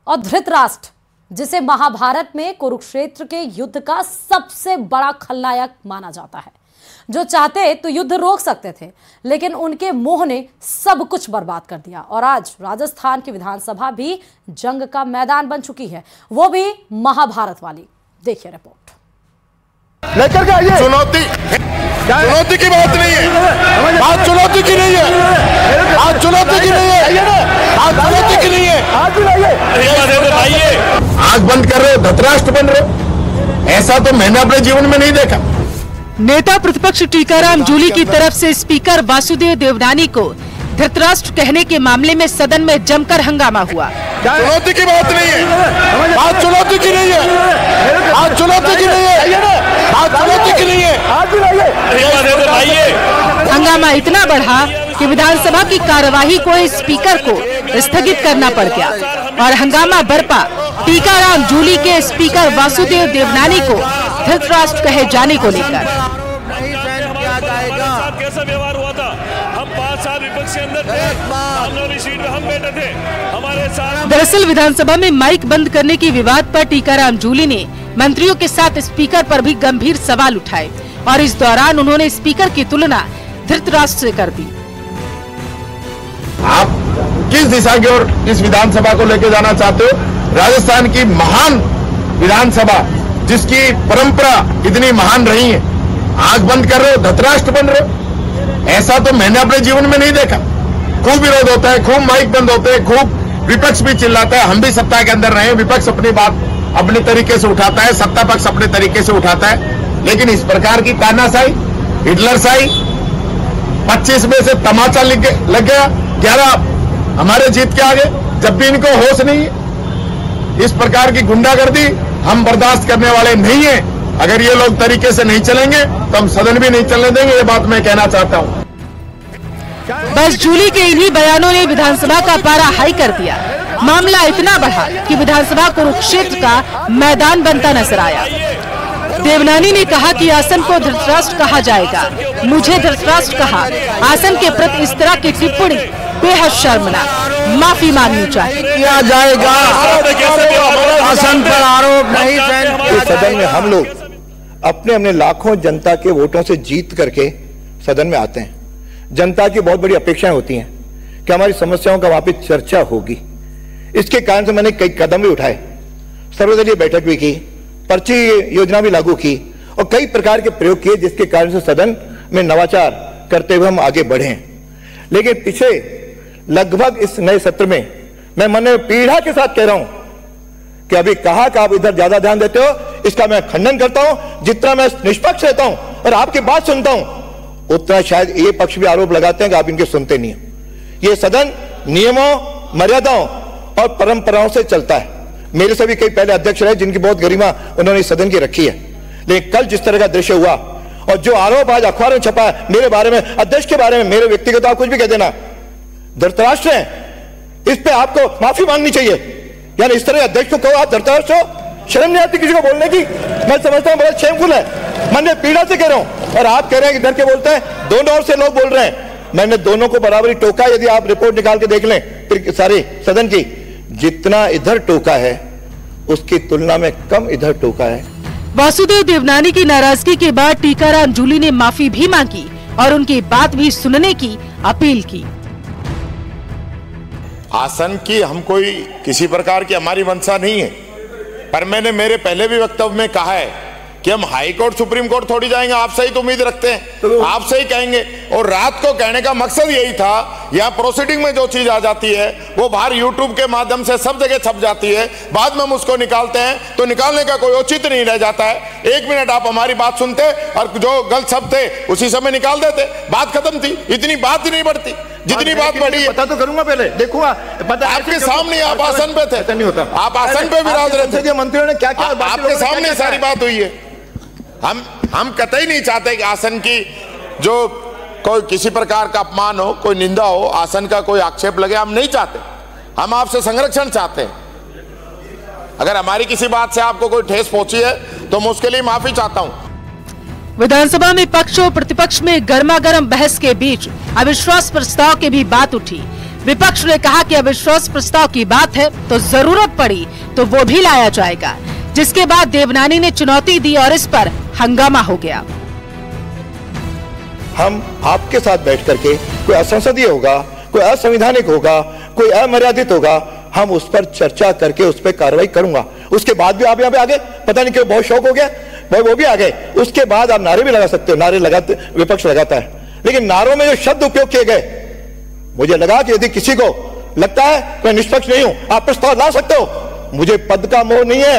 और धृतराष्ट्र, जिसे महाभारत में कुरुक्षेत्र के युद्ध का सबसे बड़ा खलनायक माना जाता है, जो चाहते तो युद्ध रोक सकते थे, लेकिन उनके मोह ने सब कुछ बर्बाद कर दिया। और आज राजस्थान की विधानसभा भी जंग का मैदान बन चुकी है, वो भी महाभारत वाली। देखिए रिपोर्ट। लेकर के आइए। चुनौती की बात नहीं है, बात चुनौती की नहीं है, बात चुनौती की नहीं है, बात चुनौती की नहीं है। आग बंद कर रहे हो, धृतराष्ट्र बन रहे हो, ऐसा तो मैंने अपने जीवन में नहीं देखा। नेता प्रतिपक्ष टीकाराम जूली की तरफ से स्पीकर वासुदेव देवनानी को धृतराष्ट्र कहने के मामले में सदन में जमकर हंगामा हुआ। चुनौती की बात नहीं है, बात चुनौती की नहीं है, बात चुनौती की नहीं है, बात चुनौती की नहीं है। हंगामा इतना बढ़ा कि विधानसभा की कार्यवाही को स्पीकर को स्थगित करना पड़ गया और हंगामा बरपा टीकाराम जूली के स्पीकर वासुदेव देवनानी को धृतराष्ट्र कहे जाने को लेकर। कैसा व्यवहार हुआ था? हम 5 साल विपक्ष के अंदर थे, हम सीट में हम बैठे थे, हमारे साथ। दरअसल विधानसभा में माइक बंद करने की विवाद पर टीकाराम जूली ने मंत्रियों के साथ स्पीकर पर भी गंभीर सवाल उठाए और इस दौरान उन्होंने स्पीकर की तुलना धृतराष्ट्र से कर दी। आप किस दिशा की ओर इस विधानसभा को लेकर जाना चाहते हो? राजस्थान की महान विधानसभा, जिसकी परंपरा इतनी महान रही है, आग बंद कर रहे हो, धृतराष्ट्र बन रहे हो, ऐसा तो मैंने अपने जीवन में नहीं देखा। खूब विरोध होता है, खूब माइक बंद होते हैं, खूब विपक्ष भी चिल्लाता है। हम भी सत्ता के अंदर रहे, विपक्ष अपनी बात अपने तरीके से उठाता है, सत्ता पक्ष अपने तरीके से उठाता है, लेकिन इस प्रकार की तानाशाही, हिटलरशाही, 25 में से तमाचा लग गया, 11 हमारे जीत के आगे, जब भी इनको होश नहीं है। इस प्रकार की गुंडागर्दी हम बर्दाश्त करने वाले नहीं है। अगर ये लोग तरीके से नहीं चलेंगे तो हम सदन भी नहीं चलने देंगे, ये बात मैं कहना चाहता हूं। बस जूली के इन्हीं बयानों ने विधानसभा का पारा हाई कर दिया। मामला इतना बढ़ा कि विधानसभा कुरुक्षेत्र का मैदान बनता नजर आया। देवनानी ने कहा कि आसन को धृतराष्ट्र कहा जाएगा, मुझे धृतराष्ट्र कहा। आसन के प्रति इस तरह की टिप्पणी बेहद शर्मनाक, माफी मांगनी चाहिए। किया जाएगा, आसन पर आरोप नहीं सहन। इस सदन में हम लोग अपने अपने लाखों जनता के वोटों से जीत करके सदन में आते हैं। जनता की बहुत बड़ी अपेक्षाएं होती हैं कि हमारी समस्याओं का वहां पे चर्चा होगी। इसके कारण से मैंने कई कदम भी उठाए, सर्वदलीय बैठक भी की, पर्ची योजना भी लागू की और कई प्रकार के प्रयोग किए, जिसके कारण से सदन में नवाचार करते हुए हम आगे बढ़े हैं। लेकिन पीछे लगभग इस नए सत्र में मैं मन में पीड़ा के साथ कह रहा हूं कि अभी कहा कि आप इधर ज्यादा ध्यान देते हो, इसका मैं खंडन करता हूं। जितना मैं निष्पक्ष रहता हूं और आपकी बात सुनता हूं, उतना शायद ये पक्ष भी आरोप लगाते हैं कि आप इनके सुनते नहीं हैं। ये सदन नियमों, मर्यादाओं और परंपराओं से चलता है। मेरे से भी कई पहले अध्यक्ष रहे जिनकी बहुत गरिमा उन्होंने सदन की रखी है, लेकिन कल जिस तरह का दृश्य हुआ और जो आरोप आज अखबार में छपा है मेरे बारे में, अध्यक्ष के बारे में, मेरे व्यक्तिगत आप कुछ भी कह देना, धृतराष्ट्र है, इस पे आपको माफी मांगनी चाहिए। यानी इस तरह अध्यक्ष को कहो आप धृतराष्ट्र हो, शर्म नहीं आती किसी को बोलने की? मैं समझता हूं बहुत शेमफुल है। मैंने पीड़ा से कह रहा हूं और आप कह रहे हैं कि डर के बोलते हैं। दोनों ओर से लोग बोल रहे हैं, मैंने दोनों को बराबरी टोका। यदि आप रिपोर्ट निकाल के देख लें फिर सारे सदन की, जितना इधर टोका है उसकी तुलना में कम इधर टोका है। वासुदेव देवनानी की नाराजगी के बाद टीकाराम जूली ने माफी भी मांगी और उनकी बात भी सुनने की अपील की। आसन की हम कोई किसी प्रकार की हमारी मंशा नहीं है, पर मैंने मेरे पहले भी वक्तव्य में कहा है कि हम हाई कोर्ट सुप्रीम कोर्ट थोड़ी जाएंगे, आपसे ही तो उम्मीद रखते हैं, आपसे ही कहेंगे। और रात को कहने का मकसद यही था, यहाँ प्रोसीडिंग में जो चीज आ जाती है वो बाहर यूट्यूब के माध्यम से सब जगह छप जाती है, बाद में हम उसको निकालते हैं तो निकालने का कोई औचित्य नहीं रह जाता है। 1 मिनट आप हमारी बात सुनते और जो गलत शब्द थे उसी समय निकाल देते, बात खत्म थी। इतनी बात ही नहीं बढ़ती जितनी बात बढ़ी है। पता तो करूंगा, पहले देखूंगा। पता आपके सामने आप आसन पे थे, नहीं होता। आप आसन पे विराज रहे थे, मंत्रियों ने क्या क्या आपके सामने सारी बात हुई है। हम कतई नहीं चाहते कि आसन की जो कोई किसी प्रकार का अपमान हो, कोई निंदा हो, आसन का कोई आक्षेप लगे, हम नहीं चाहते। हम आपसे संरक्षण चाहते हैं। अगर हमारी किसी बात से आपको कोई ठेस पहुंची है तो मैं उसके लिए माफी चाहता हूं। विधानसभा में पक्ष और प्रतिपक्ष में गर्मागर्म बहस के बीच अविश्वास प्रस्ताव की भी बात उठी। विपक्ष ने कहा कि अविश्वास प्रस्ताव की बात है तो जरूरत पड़ी तो वो भी लाया जाएगा, जिसके बाद देवनानी ने चुनौती दी और इस पर हंगामा हो गया। हम आपके साथ बैठ करके, कोई असंसदीय होगा, कोई असंवैधानिक होगा, कोई अमर्यादित होगा, हम उस पर चर्चा करके उस पर कार्रवाई करूंगा। उसके बाद भी आप यहाँ पे आ गए, पता नहीं क्यों बहुत शौक हो गया, वो भी आ गए। उसके बाद आप नारे भी लगा सकते हो, नारे लगाते विपक्ष लगाता है, लेकिन नारों में जो शब्द उपयोग किए गए, मुझे लगा कि यदि किसी को लगता है मैं निष्पक्ष नहीं हूं, आप प्रस्ताव ला सकते हो, मुझे पद का मोह नहीं है,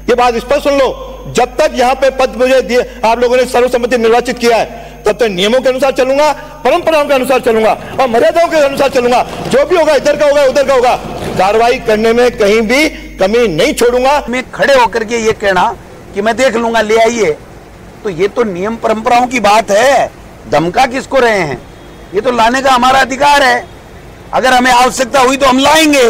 ये बात स्पष्ट सुन लो। जब तक यहाँ पे पद मुझे दिए, आप लोगों ने सर्वसम्मति निर्वाचित किया है, तब तक नियमों के अनुसार चलूंगा, परंपराओं के अनुसार चलूंगा और मर्यादाओं के अनुसार चलूंगा। जो भी होगा, इधर का होगा, उधर का होगा, कार्रवाई करने में कहीं भी कमी नहीं छोड़ूंगा। मैं खड़े होकर के ये कहना कि मैं देख लूंगा, ले आइए, तो ये तो नियम परंपराओं की बात है। धमका किसको रहे हैं? ये तो लाने का हमारा अधिकार है। अगर हमें आवश्यकता हुई तो हम लाएंगे,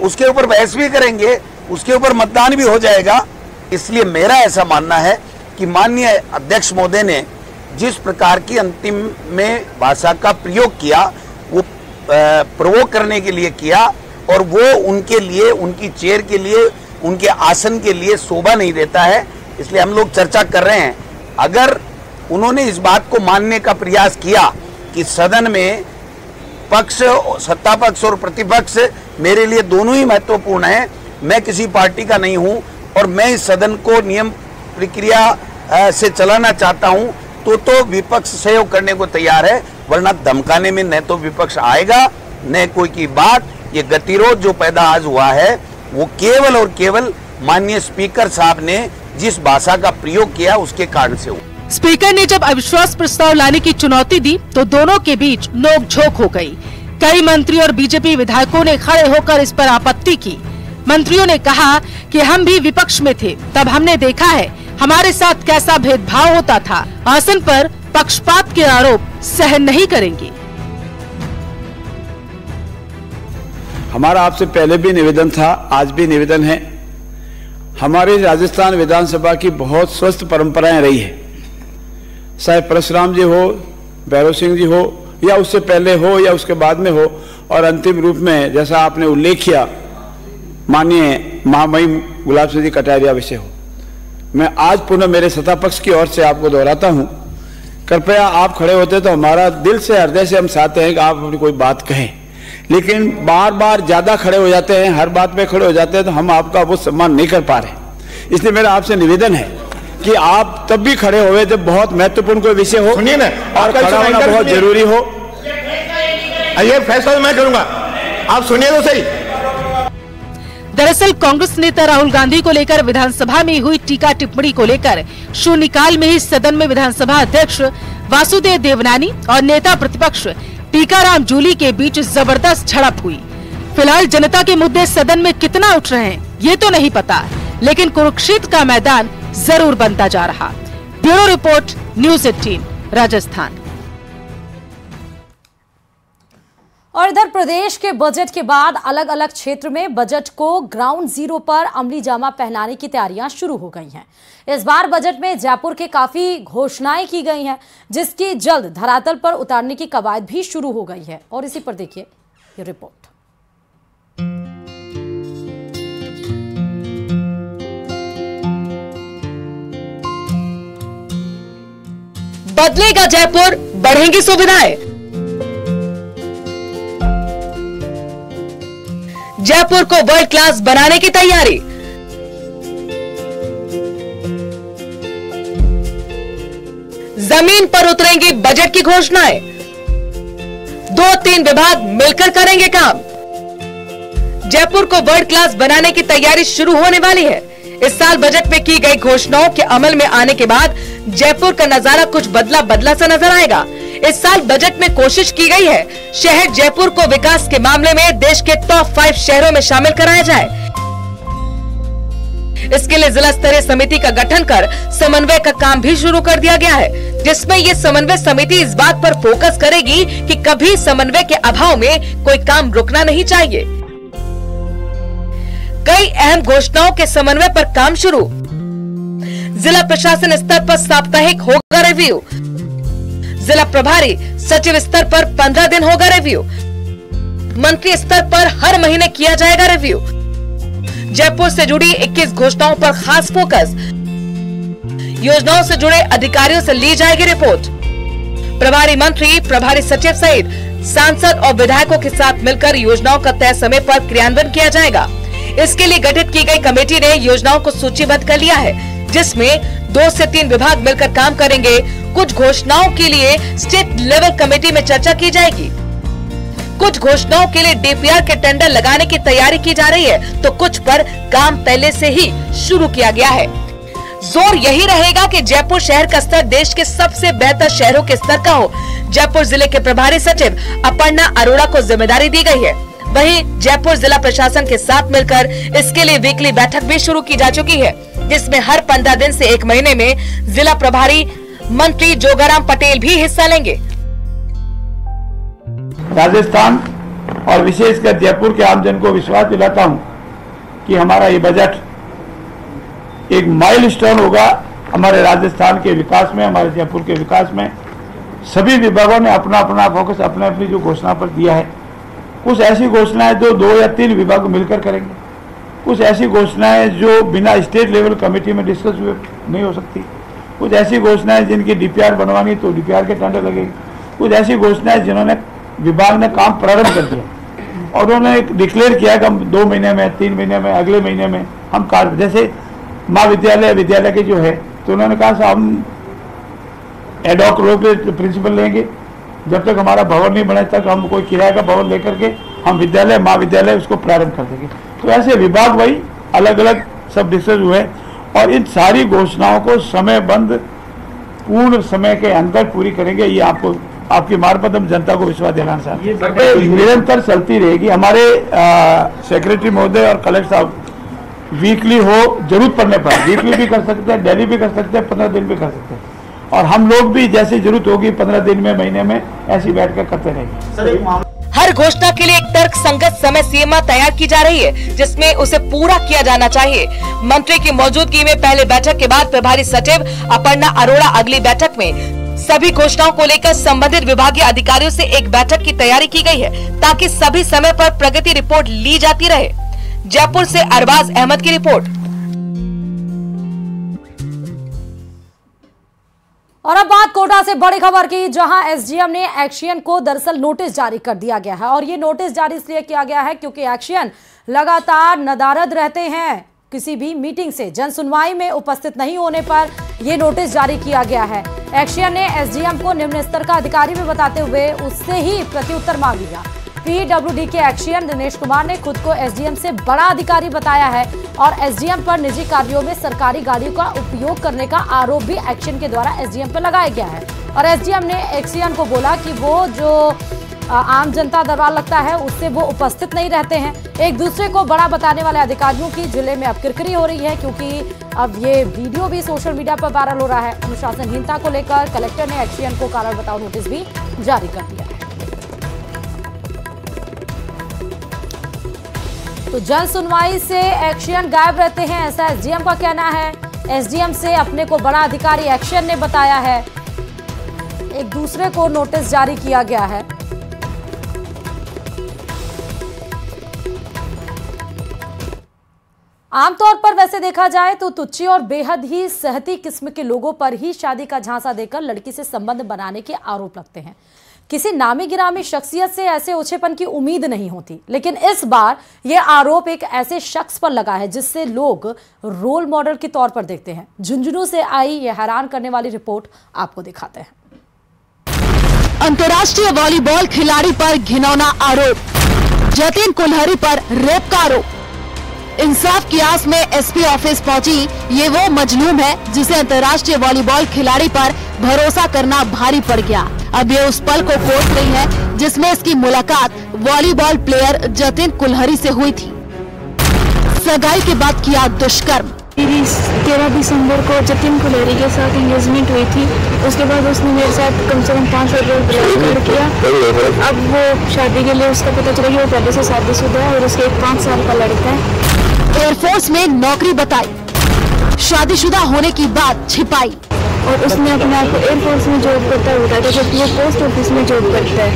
उसके ऊपर बहस भी करेंगे, उसके ऊपर मतदान भी हो जाएगा। इसलिए मेरा ऐसा मानना है कि माननीय अध्यक्ष महोदय ने जिस प्रकार की अंतिम में भाषा का प्रयोग किया, वो प्रोवोक करने के लिए किया और वो उनके लिए, उनकी चेयर के लिए, उनके आसन के लिए शोभा नहीं देता है। इसलिए हम लोग चर्चा कर रहे हैं। अगर उन्होंने इस बात को मानने का प्रयास किया कि सदन में पक्ष, सत्ता पक्ष और प्रतिपक्ष मेरे लिए दोनों ही महत्वपूर्ण है, मैं किसी पार्टी का नहीं हूं और मैं इस सदन को नियम प्रक्रिया से चलाना चाहता हूं, तो विपक्ष सहयोग करने को तैयार है, वरना धमकाने में न तो विपक्ष आएगा न कोई की बात। ये गतिरोध जो पैदा आज हुआ है वो केवल और केवल माननीय स्पीकर साहब ने जिस भाषा का प्रयोग किया उसके कारण से हुआ। स्पीकर ने जब अविश्वास प्रस्ताव लाने की चुनौती दी तो दोनों के बीच नोक-झोंक हो गई। कई मंत्री और बीजेपी विधायकों ने खड़े होकर इस पर आपत्ति की। मंत्रियों ने कहा कि हम भी विपक्ष में थे, तब हमने देखा है हमारे साथ कैसा भेदभाव होता था। आसन पर पक्षपात के आरोप सहन नहीं करेंगे। हमारा आपसे पहले भी निवेदन था, आज भी निवेदन है। हमारी राजस्थान विधानसभा की बहुत स्वस्थ परंपराएं रही है, चाहे परशुराम जी हो, भैरव सिंह जी हो, या उससे पहले हो या उसके बाद में हो, और अंतिम रूप में जैसा आपने उल्लेख किया माननीय महामहिम गुलाब सिंह जी कटारिया विषय हो। मैं आज पुनः मेरे सत्ता पक्ष की ओर से आपको दोहराता हूं, कृपया आप खड़े होते तो हमारा दिल से, हृदय से हम चाहते हैं कि आप अपनी कोई बात कहें, लेकिन बार बार ज्यादा खड़े हो जाते हैं, हर बात में खड़े हो जाते हैं, तो हम आपका वो सम्मान नहीं कर पा रहे। इसलिए मेरा आपसे निवेदन है कि आप तब भी खड़े हुए जब बहुत महत्वपूर्ण कोई विषय हो, सुनिए ना, और खड़ा होना बहुत जरूरी हो। ये फैसला मैं करूंगा, आप सुनिए तो सही। दरअसल कांग्रेस नेता राहुल गांधी को लेकर विधानसभा में हुई टीका टिप्पणी को लेकर शून्यकाल में ही सदन में विधानसभा अध्यक्ष वासुदेव देवनानी और नेता प्रतिपक्ष टीकाराम जूली के बीच जबरदस्त झड़प हुई। फिलहाल जनता के मुद्दे सदन में कितना उठ रहे हैं ये तो नहीं पता, लेकिन कुरुक्षेत्र का मैदान जरूर बनता जा रहा। Bureau report, news 18 Rajasthan. और इधर प्रदेश के बजट के बाद अलग अलग क्षेत्र में बजट को ग्राउंड जीरो पर अमली जामा पहनाने की तैयारियां शुरू हो गई हैं। इस बार बजट में जयपुर के काफी घोषणाएं की गई हैं, जिसकी जल्द धरातल पर उतारने की कवायद भी शुरू हो गई है। और इसी पर देखिए ये रिपोर्ट। बदलेगा जयपुर, बढ़ेंगी सुविधाएं। जयपुर को वर्ल्ड क्लास बनाने की तैयारी। जमीन पर उतरेंगी बजट की घोषणाएं। 2-3 विभाग मिलकर करेंगे काम। जयपुर को वर्ल्ड क्लास बनाने की तैयारी शुरू होने वाली है। इस साल बजट में की गई घोषणाओं के अमल में आने के बाद जयपुर का नजारा कुछ बदला सा नजर आएगा। इस साल बजट में कोशिश की गई है शहर जयपुर को विकास के मामले में देश के टॉप 5 शहरों में शामिल कराया जाए। इसके लिए जिला स्तरीय समिति का गठन कर समन्वय का काम भी शुरू कर दिया गया है, जिसमें ये समन्वय समिति इस बात पर फोकस करेगी कि कभी समन्वय के अभाव में कोई काम रुकना नहीं चाहिए। कई अहम घोषणाओं के समन्वय पर काम शुरू। जिला प्रशासन स्तर पर साप्ताहिक होगा रिव्यू। जिला प्रभारी सचिव स्तर पर 15 दिन होगा रिव्यू। मंत्री स्तर पर हर महीने किया जाएगा रिव्यू। जयपुर से जुड़ी 21 घोषणाओं पर खास फोकस। योजनाओं से जुड़े अधिकारियों से ली जाएगी रिपोर्ट। प्रभारी मंत्री, प्रभारी सचिव सहित सांसद और विधायकों के साथ मिलकर योजनाओं का तय समय पर क्रियान्वयन किया जाएगा। इसके लिए गठित की गई कमेटी ने योजनाओं को सूचीबद्ध कर लिया है, जिसमें 2 से 3 विभाग मिलकर काम करेंगे। कुछ घोषणाओं के लिए स्टेट लेवल कमेटी में चर्चा की जाएगी। कुछ घोषणाओं के लिए डीपीआर के टेंडर लगाने की तैयारी की जा रही है, तो कुछ पर काम पहले से ही शुरू किया गया है। जोर यही रहेगा कि जयपुर शहर का स्तर देश के सबसे बेहतर शहरों के स्तर का हो। जयपुर जिले के प्रभारी सचिव अपर्णा अरोड़ा को जिम्मेदारी दी गई है। वहीं जयपुर जिला प्रशासन के साथ मिलकर इसके लिए वीकली बैठक भी शुरू की जा चुकी है, जिसमें हर 15 दिन से 1 महीने में जिला प्रभारी मंत्री जोगाराम पटेल भी हिस्सा लेंगे। राजस्थान और विशेषकर जयपुर के आमजन को विश्वास दिलाता हूं कि हमारा ये बजट एक माइलस्टोन होगा हमारे राजस्थान के विकास में, हमारे जयपुर के विकास में। सभी विभागों ने अपना अपना फोकस अपने अपनी जो घोषणा पर दिया है। कुछ ऐसी घोषणाएं जो 2 या 3 विभाग मिलकर करेंगे, कुछ ऐसी घोषणाएं जो बिना स्टेट लेवल कमेटी में डिस्कस हुए नहीं हो सकती, कुछ ऐसी घोषणाएं जिनकी डीपीआर बनवानी तो डीपीआर के टेंडर लगेंगे, कुछ ऐसी घोषणाएं जिन्होंने विभाग ने काम प्रारंभ कर दिया और उन्होंने डिक्लेयर किया कि हम 2 महीने में, 3 महीने में, अगले महीने में हम कार्य, जैसे महाविद्यालय विद्यालय के जो है, तो उन्होंने कहा हम एडॉक प्रिंसिपल लेंगे, जब तक हमारा भवन नहीं बने तक हम कोई किराए का भवन लेकर के हम विद्यालय महाविद्यालय उसको प्रारंभ कर देंगे। तो ऐसे विभाग वही अलग अलग सब डिस्कस हुए और इन सारी घोषणाओं को समयबद्ध पूर्ण समय के अंदर पूरी करेंगे। ये आपको आपकी मार्फत हम जनता को विश्वास दिलाना चाहते हैं। निरंतर चलती रहेगी। हमारे सेक्रेटरी महोदय और कलेक्टर साहब वीकली हो जरूरत पड़ने पर वीकली भी कर सकते हैं, डेली भी कर सकते हैं, 15 दिन भी कर सकते हैं और हम लोग भी जैसी जरूरत होगी 15 दिन में, महीने में ऐसी बैठकर करते रहेंगे। हर घोषणा के लिए एक तर्क संगत समय सीमा तैयार की जा रही है, जिसमें उसे पूरा किया जाना चाहिए। मंत्री की मौजूदगी में पहले बैठक के बाद प्रभारी सचिव अपर्णा अरोड़ा अगली बैठक में सभी घोषणाओं को लेकर संबंधित विभागीय अधिकारियों से एक बैठक की तैयारी की गई है, ताकि सभी समय पर प्रगति रिपोर्ट ली जाती रहे। जयपुर से अरबाज अहमद की रिपोर्ट। और अब बात कोटा से बड़ी खबर की, जहां एसडीएम ने एक्शियन को दरअसल नोटिस जारी कर दिया गया है और ये नोटिस जारी इसलिए किया गया है क्योंकि एक्शियन लगातार नदारद रहते हैं। किसी भी मीटिंग से जन सुनवाई में उपस्थित नहीं होने पर यह नोटिस जारी किया गया है। एक्शियन ने एसडीएम को निम्न स्तर का अधिकारी भी बताते हुए उससे ही प्रत्युत्तर मांग लिया। पीडब्ल्यूडी के एक्शियन दिनेश कुमार ने खुद को एसडीएम से बड़ा अधिकारी बताया है और एसडीएम पर निजी कार्यों में सरकारी गाड़ियों का उपयोग करने का आरोप भी एक्शियन के द्वारा एसडीएम पर लगाया गया है। और एसडीएम ने एक्शियन को बोला कि वो जो आम जनता दरबार लगता है उससे वो उपस्थित नहीं रहते हैं। एक दूसरे को बड़ा बताने वाले अधिकारियों की जिले में अब किरकिरी हो रही है, क्योंकि अब ये वीडियो भी सोशल मीडिया पर वायरल हो रहा है। अनुशासनहीनता को लेकर कलेक्टर ने एक्शियन को कारण बताओ नोटिस भी जारी कर दिया है। तो जन सुनवाई से एक्शियन गायब रहते हैं, ऐसा एसडीएम का कहना है। एसडीएम से अपने को बड़ा अधिकारी एक्शियन ने बताया है। एक दूसरे को नोटिस जारी किया गया है। आमतौर पर वैसे देखा जाए तो तुच्ची और बेहद ही सहती किस्म के लोगों पर ही शादी का झांसा देकर लड़की से संबंध बनाने के आरोप लगते हैं। किसी नामी गिरामी शख्सियत से ऐसे ओछेपन की उम्मीद नहीं होती, लेकिन इस बार यह आरोप एक ऐसे शख्स पर लगा है जिससे लोग रोल मॉडल के तौर पर देखते हैं। झुंझुनू से आई यह हैरान करने वाली रिपोर्ट आपको दिखाते हैं। अंतर्राष्ट्रीय वॉलीबॉल खिलाड़ी पर घिनौना आरोप, जतिन कुल्हरी पर रेप का आरोप। इंसाफ की आस में एसपी ऑफिस पहुंची ये वो मजलूम है जिसे अंतर्राष्ट्रीय वॉलीबॉल खिलाड़ी पर भरोसा करना भारी पड़ गया। अब ये उस पल को कोस रही है जिसमें इसकी मुलाकात वॉलीबॉल प्लेयर जतिन कुल्हरी से हुई थी। सगाई के बाद किया दुष्कर्म। 13 दिसंबर को जतिन कुल्हरी के साथ एंगेजमेंट हुई थी। उसके बाद उसने मेरे साथ कम से कम 5 रोज किया। अब वो शादी के लिए उसका पता चला कि वो पहले से शादीशुदा है और उसके एक 5 साल का लड़का है। एयरफोर्स में नौकरी बताई, शादीशुदा होने की बात छिपाई। और उसने अपने आप को एयरफोर्स में जॉब करता है बताया, जबकि वो पोस्ट ऑफिस में जॉब करता है।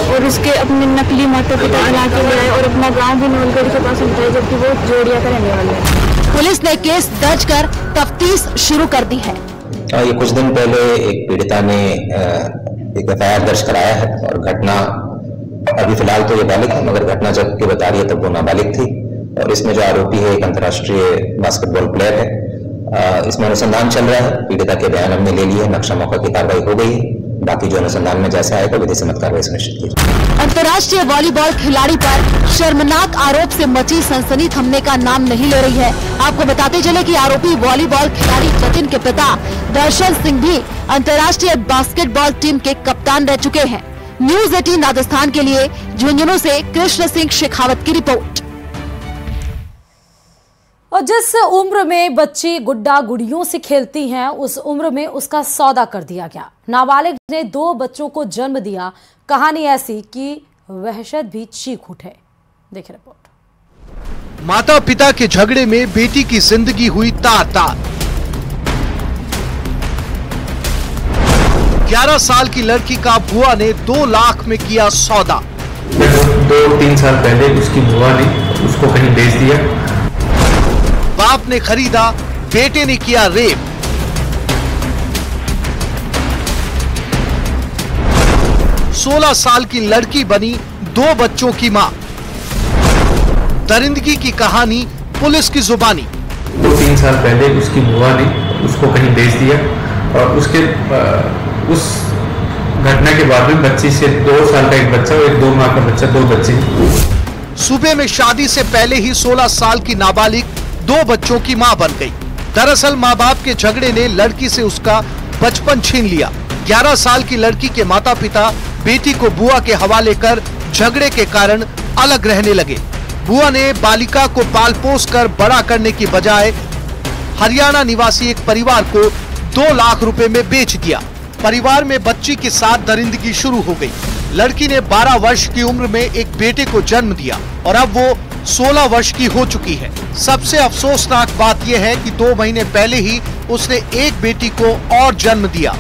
और उसके अपने नकली माता पिता बना के ले आए और अपना गाँव भी नौलगढ़ के पास होता है, जबकि वो जोड़िया का रहने वाला है। पुलिस ने केस दर्ज कर तफ्तीश शुरू कर दी है। ये कुछ दिन पहले एक पीड़िता ने एक एफआईआर दर्ज कराया है और घटना अभी फिलहाल तो ये बालिग है, मगर घटना जब के बता रही है तब वो नाबालिग थी। और इसमें जो आरोपी है एक अंतर्राष्ट्रीय बास्केटबॉल प्लेयर है। इसमें अनुसंधान चल रहा है, पीड़िता के बयान हमने ले लिए, नक्शा मौका की कार्रवाई हो गई है। बाकी जो अनुसंधान में जैसा आएगा विधि सम्मत कार्रवाई सुनिश्चित की जाएगी। अंतर्राष्ट्रीय वॉलीबॉल खिलाड़ी पर शर्मनाक आरोप से मची सनसनी थमने का नाम नहीं ले रही है। आपको बताते चले कि आरोपी वॉलीबॉल खिलाड़ी जतिन के पिता दर्शन सिंह भी अंतर्राष्ट्रीय बास्केटबॉल टीम के कप्तान रह चुके हैं। न्यूज 18 राजस्थान के लिए झुंझुनू से कृष्ण सिंह शेखावत की रिपोर्ट। और जिस उम्र में बच्ची गुड्डा गुड़ियों से खेलती हैं, उस उम्र में उसका सौदा कर दिया गया। नाबालिग ने 2 बच्चों को जन्म दिया। कहानी ऐसी कि वहशत भी चीख उठे। देखिए रिपोर्ट। माता पिता के झगड़े में बेटी की जिंदगी हुई तार-तार। 11 साल की लड़की का बुआ ने 2 लाख में किया सौदा। 2-3 साल पहले उसकी बुआ ने उसको कहीं बेच दिया। बाप ने खरीदा, बेटे ने किया रेप। सोलह साल की लड़की बनी 2 बच्चों की मां। दरिंदगी की कहानी पुलिस की जुबानी। 2-3 साल पहले उसकी बुआ ने उसको कहीं बेच दिया और उसके उस घटना के बाद में बच्ची से 2 साल का एक बच्चा और एक 2 माह का बच्चा, 2 बच्चे। सूबे में शादी से पहले ही 16 साल की नाबालिग 2 बच्चों की मां बन गई। दरअसल माँ बाप के झगड़े ने लड़की से उसका बचपन छीन लिया। 11 साल की लड़की के माता पिता बेटी को बुआ के हवाले कर झगड़े के कारण अलग रहने लगे। बुआ ने बालिका को पाल पोस कर बड़ा करने की बजाय हरियाणा निवासी एक परिवार को 2 लाख रुपए में बेच दिया। परिवार में बच्ची के साथ दरिंदगी शुरू हो गई। लड़की ने 12 वर्ष की उम्र में एक बेटे को जन्म दिया और अब वो 16 वर्ष की हो चुकी है। सबसे अफसोसनाक बात यह है कि 2 महीने पहले ही उसने एक बेटी को और जन्म दिया।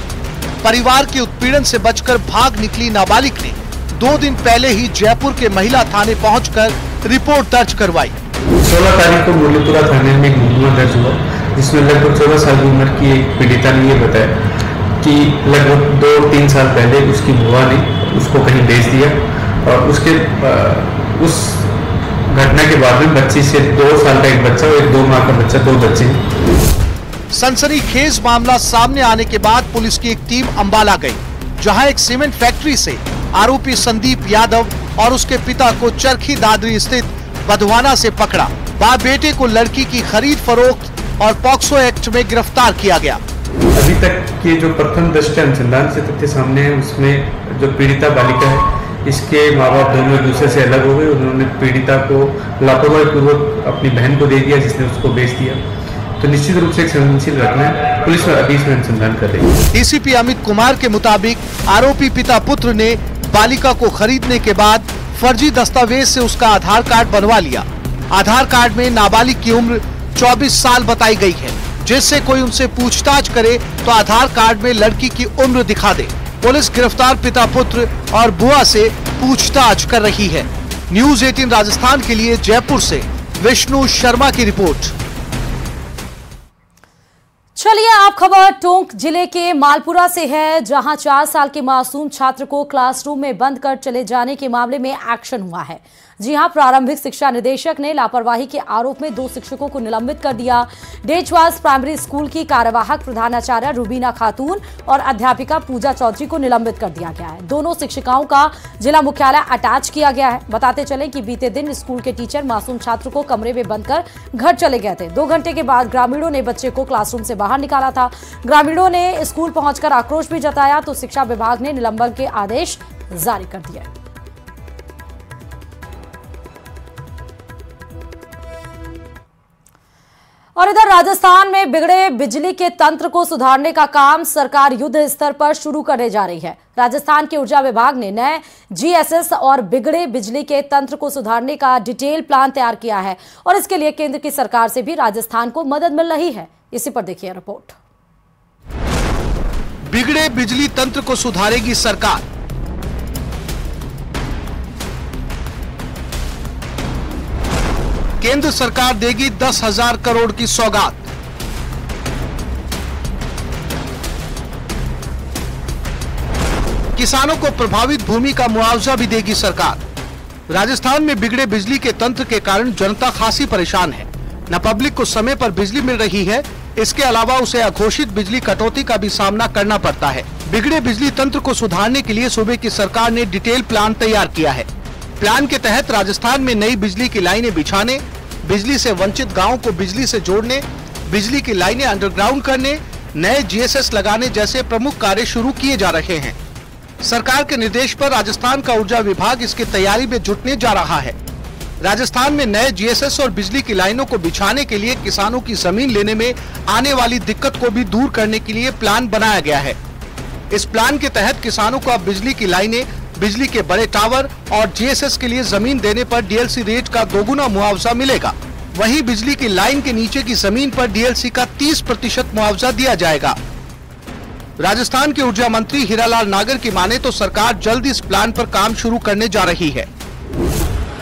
परिवार के उत्पीड़न से बचकर भाग निकली नाबालिग ने 2 दिन पहले ही जयपुर के महिला थाने पहुंचकर रिपोर्ट दर्ज करवाई। 16 तारीख को मुरलीपुरा थाने में एक मुकदमा दर्ज हुआ, जिसमें लगभग 14 साल की उम्र की एक पीड़िता ने यह बताया कि लगभग 2-3 साल पहले उसकी बुआ ने उसको कहीं बेच दिया और उसके उस घटना के बाद में बच्ची से 2 साल का एक बच्चा और एक 2 माह का बच्चा, 2 बच्चे। सनसनीखेज मामला सामने आने के बाद पुलिस की एक टीम अंबाला गई, जहां एक सीमेंट फैक्ट्री से आरोपी संदीप यादव और उसके पिता को चरखी दादरी स्थित बधवाना से पकड़ा। बाप बेटे को लड़की की खरीद फरोख्त और पॉक्सो एक्ट में गिरफ्तार किया गया। अभी तक के जो प्रथम दृष्टया अनुसंधान से तथ्य सामने है, उसमें जो पीड़िता बालिका है, इसके माँ बाप दोनों एक दूसरे से अलग हो गए। उन्होंने पीड़िता को लापरवाही पूर्वक अपनी बहन को दे दिया, जिसने उसको बेच दिया। तो निश्चित रूप से एक संवेदनशील घटना है। पुलिस अभी इसमें अनुसंधान कर रही है। डीसीपी अमित कुमार के मुताबिक आरोपी पिता पुत्र ने बालिका को खरीदने के बाद फर्जी दस्तावेज से उसका आधार कार्ड बनवा लिया। आधार कार्ड में नाबालिग की उम्र 24 साल बताई गई है, जिससे कोई उनसे पूछताछ करे तो आधार कार्ड में लड़की की उम्र दिखा दे। पुलिस गिरफ्तार पिता पुत्र और बुआ से पूछताछ कर रही है। न्यूज 18 राजस्थान के लिए जयपुर से विष्णु शर्मा की रिपोर्ट। चलिए आप खबर टोंक जिले के मालपुरा से है, जहां 4 साल के मासूम छात्र को क्लासरूम में बंद कर चले जाने के मामले में एक्शन हुआ है। जी हां, प्रारंभिक शिक्षा निदेशक ने लापरवाही के आरोप में 2 शिक्षकों को निलंबित कर दिया। डेचवास प्राइमरी स्कूल की कार्यवाहक प्रधानाचार्य रुबीना खातून और अध्यापिका पूजा चौधरी को निलंबित कर दिया गया है। दोनों शिक्षिकाओं का जिला मुख्यालय अटैच किया गया है। बताते चले कि बीते दिन स्कूल के टीचर मासूम छात्र को कमरे में बंद कर घर चले गए थे। 2 घंटे के बाद ग्रामीणों ने बच्चे को क्लासरूम से बाहर निकाला था। ग्रामीणों ने स्कूल पहुंचकर आक्रोश भी जताया तो शिक्षा विभाग ने निलंबन के आदेश जारी कर दिए। और इधर राजस्थान में बिगड़े बिजली के तंत्र को सुधारने का काम सरकार युद्ध स्तर पर शुरू करने जा रही है। राजस्थान के ऊर्जा विभाग ने नए जीएसएस और बिगड़े बिजली के तंत्र को सुधारने का डिटेल प्लान तैयार किया है और इसके लिए केंद्र की सरकार से भी राजस्थान को मदद मिल रही है। इसी पर देखिए रिपोर्ट। बिगड़े बिजली तंत्र को सुधारेगी सरकार। केंद्र सरकार देगी 10,000 करोड़ की सौगात। किसानों को प्रभावित भूमि का मुआवजा भी देगी सरकार। राजस्थान में बिगड़े बिजली के तंत्र के कारण जनता खासी परेशान है। न पब्लिक को समय पर बिजली मिल रही है, इसके अलावा उसे अघोषित बिजली कटौती का भी सामना करना पड़ता है। बिगड़े बिजली तंत्र को सुधारने के लिए सूबे की सरकार ने डिटेल प्लान तैयार किया है। प्लान के तहत राजस्थान में नई बिजली की लाइनें बिछाने, बिजली से वंचित गाँव को बिजली से जोड़ने, बिजली की लाइनें अंडरग्राउंड करने, नए GSS लगाने जैसे प्रमुख कार्य शुरू किए जा रहे हैं। सरकार के निर्देश पर राजस्थान का ऊर्जा विभाग इसकी तैयारी में जुटने जा रहा है। राजस्थान में नए GSS और बिजली की लाइनों को बिछाने के लिए किसानों की जमीन लेने में आने वाली दिक्कत को भी दूर करने के लिए प्लान बनाया गया है। इस प्लान के तहत किसानों को अब बिजली की लाइनें, बिजली के बड़े टावर और GSS के लिए जमीन देने पर DLC रेट का 2 गुना मुआवजा मिलेगा। वहीं बिजली की लाइन के नीचे की जमीन पर DLC का 30% मुआवजा दिया जाएगा। राजस्थान के ऊर्जा मंत्री हीरालाल नागर की माने तो सरकार जल्द इस प्लान पर काम शुरू करने जा रही है।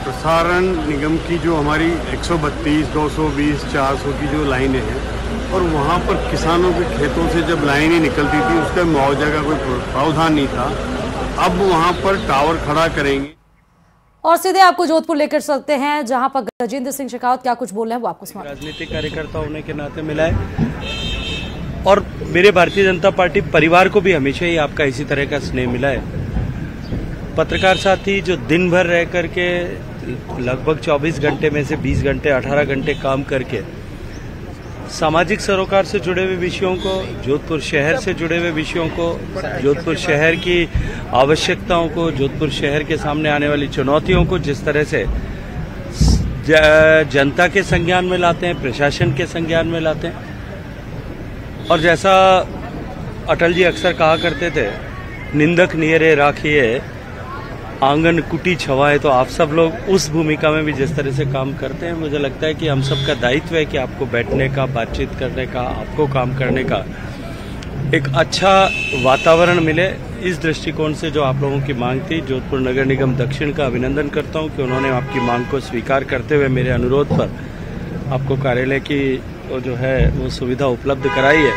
प्रसारण निगम की जो हमारी 132, 220, 400 की जो लाइनें हैं और वहाँ पर किसानों के खेतों से जब लाइनें निकलती थी उसका मुआवजा का कोई प्रावधान नहीं था। अब वहाँ पर टावर खड़ा करेंगे। और सीधे आपको जोधपुर लेकर सकते हैं, जहां पर गजेंद्र सिंह शेखावत क्या कुछ बोल रहे हैं वो आपको सुनाते हैं। राजनीतिक कार्यकर्ता होने के नाते मिला है और मेरे भारतीय जनता पार्टी परिवार को भी हमेशा ही आपका इसी तरह का स्नेह मिला है। पत्रकार साथी जो दिन भर रह करके लगभग 24 घंटे में से 20 घंटे 18 घंटे काम करके सामाजिक सरोकार से जुड़े हुए विषयों को, जोधपुर शहर से जुड़े हुए विषयों को, जोधपुर शहर की आवश्यकताओं को, जोधपुर शहर के सामने आने वाली चुनौतियों को जिस तरह से जनता के संज्ञान में लाते हैं, प्रशासन के संज्ञान में लाते हैं, और जैसा अटल जी अक्सर कहा करते थे, निंदक नियरे राखिए आंगन कुटी छवाए, तो आप सब लोग उस भूमिका में भी जिस तरह से काम करते हैं, मुझे लगता है कि हम सब का दायित्व है कि आपको बैठने का, बातचीत करने का, आपको काम करने का एक अच्छा वातावरण मिले। इस दृष्टिकोण से जो आप लोगों की मांग थी, जोधपुर नगर निगम दक्षिण का अभिनंदन करता हूं कि उन्होंने आपकी मांग को स्वीकार करते हुए मेरे अनुरोध पर आपको कार्यालय की जो है वो सुविधा उपलब्ध कराई है।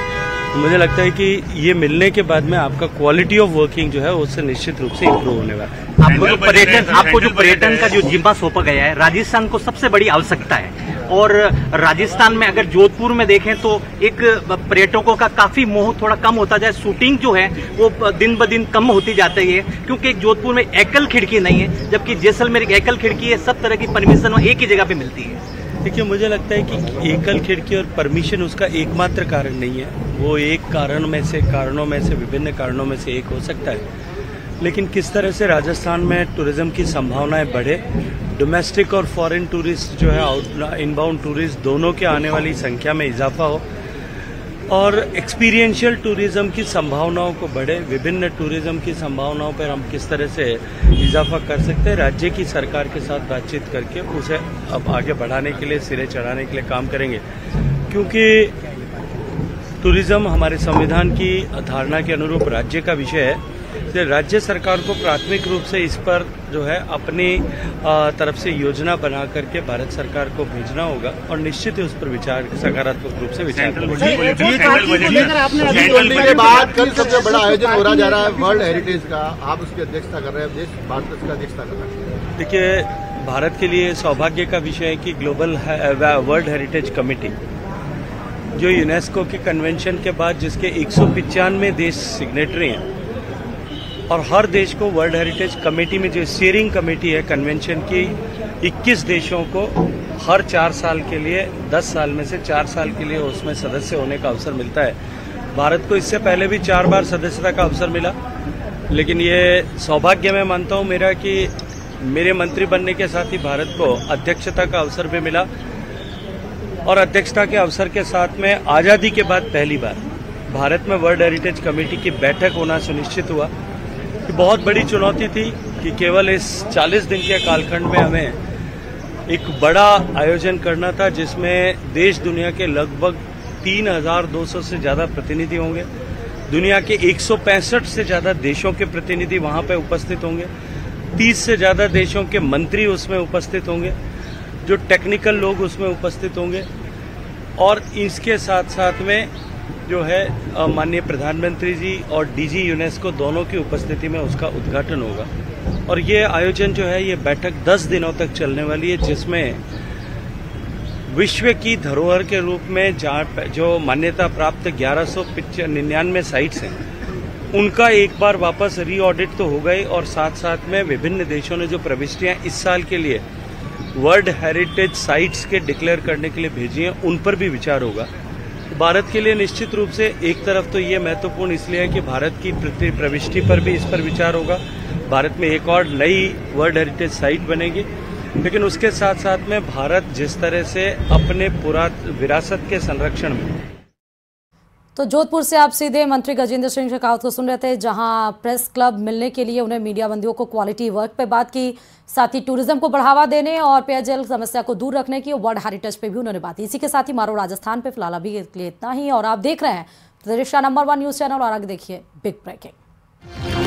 मुझे लगता है कि ये मिलने के बाद में आपका क्वालिटी ऑफ वर्किंग जो है उससे निश्चित रूप से इम्प्रूव होने वाला है। आपको जो पर्यटन का जो जिम्मा सौंपा गया है, राजस्थान को सबसे बड़ी आवश्यकता है, और राजस्थान में अगर जोधपुर में देखें तो एक पर्यटकों का काफी मोह थोड़ा कम होता जाए, शूटिंग जो है वो दिन ब दिन कम होती जाती है, क्योंकि जोधपुर में एकल खिड़की नहीं है, जबकि जैसलमेर एक एकल खिड़की है। सब तरह की परमिशन एक ही जगह पे मिलती है। देखिए, मुझे लगता है कि एकल खिड़की और परमिशन उसका एकमात्र कारण नहीं है, वो एक कारणों में से विभिन्न कारणों में से एक हो सकता है, लेकिन किस तरह से राजस्थान में टूरिज्म की संभावनाएं बढ़े, डोमेस्टिक और फॉरेन टूरिस्ट जो है इनबाउंड टूरिस्ट दोनों के आने वाली संख्या में इजाफा हो, और एक्सपीरियंशियल टूरिज्म की संभावनाओं को बढ़े, विभिन्न टूरिज्म की संभावनाओं पर हम किस तरह से इजाफा कर सकते हैं, राज्य की सरकार के साथ बातचीत करके उसे अब आगे बढ़ाने के लिए, सिरे चढ़ाने के लिए काम करेंगे। क्योंकि टूरिज्म हमारे संविधान की धारणा के अनुरूप राज्य का विषय है, तो राज्य सरकार को प्राथमिक रूप से इस पर जो है अपनी तरफ से योजना बना करके भारत सरकार को भेजना होगा, और निश्चित ही उस पर विचार सकारात्मक रूप से विचार के बाद कल सबसे बड़ा आयोजन हो रहा जा रहा है वर्ल्ड हेरिटेज का, आप उसकी अध्यक्षता कर रहे हैं, भारत उसका अध्यक्षता कर रहे हैं। देखिए, भारत के लिए सौभाग्य का विषय है कि ग्लोबल वर्ल्ड हेरिटेज कमेटी जो यूनेस्को के कन्वेंशन के बाद जिसके 195 देश सिग्नेटरी हैं, और हर देश को वर्ल्ड हेरिटेज कमेटी में जो स्टीयरिंग कमेटी है कन्वेंशन की, 21 देशों को हर 4 साल के लिए, 10 साल में से 4 साल के लिए उसमें सदस्य होने का अवसर मिलता है। भारत को इससे पहले भी 4 बार सदस्यता का अवसर मिला, लेकिन ये सौभाग्य मैं मानता हूं मेरा कि मेरे मंत्री बनने के साथ ही भारत को अध्यक्षता का अवसर भी मिला, और अध्यक्षता के अवसर के साथ में आज़ादी के बाद पहली बार भारत में वर्ल्ड हेरिटेज कमेटी की बैठक होना सुनिश्चित हुआ। कि बहुत बड़ी चुनौती थी कि केवल इस 40 दिन के कालखंड में हमें एक बड़ा आयोजन करना था, जिसमें देश दुनिया के लगभग 3200 से ज़्यादा प्रतिनिधि होंगे, दुनिया के 165 से ज्यादा देशों के प्रतिनिधि वहां पे उपस्थित होंगे। 30 से ज्यादा देशों के मंत्री उसमें उपस्थित होंगे, जो टेक्निकल लोग उसमें उपस्थित होंगे। और इसके साथ साथ में जो है माननीय प्रधानमंत्री जी और डीजी यूनेस्को दोनों की उपस्थिति में उसका उद्घाटन होगा। और ये आयोजन जो है, ये बैठक 10 दिनों तक चलने वाली है, जिसमें विश्व की धरोहर के रूप में जो मान्यता प्राप्त 1199 साइट्स हैं, उनका एक बार वापस री ऑडिट तो हो गई, और साथ साथ में विभिन्न देशों ने जो प्रविष्टियां इस साल के लिए वर्ल्ड हेरिटेज साइट्स के डिक्लेयर करने के लिए भेजी हैं, उन पर भी विचार होगा। भारत के लिए निश्चित रूप से एक तरफ तो ये महत्वपूर्ण इसलिए है कि भारत की प्रविष्टि पर भी इस पर विचार होगा। भारत में एक और नई वर्ल्ड हेरिटेज साइट बनेगी, लेकिन उसके साथ साथ में भारत जिस तरह से अपने विरासत के संरक्षण में। तो जोधपुर से आप सीधे मंत्री गजेंद्र सिंह शेखावत को सुन रहे थे, जहां प्रेस क्लब मिलने के लिए उन्हें मीडिया बंदियों को क्वालिटी वर्क पे बात की, साथ ही टूरिज्म को बढ़ावा देने और पेयजल समस्या को दूर रखने की, वर्ल्ड हेरिटेज पे भी उन्होंने बात की। इसी के साथ ही मारो राजस्थान पे फिलहाल अभी के लिए इतना ही। और आप देख रहे हैं प्रदेश का नंबर 1 न्यूज चैनल, और आगे देखिए बिग ब्रेकिंग।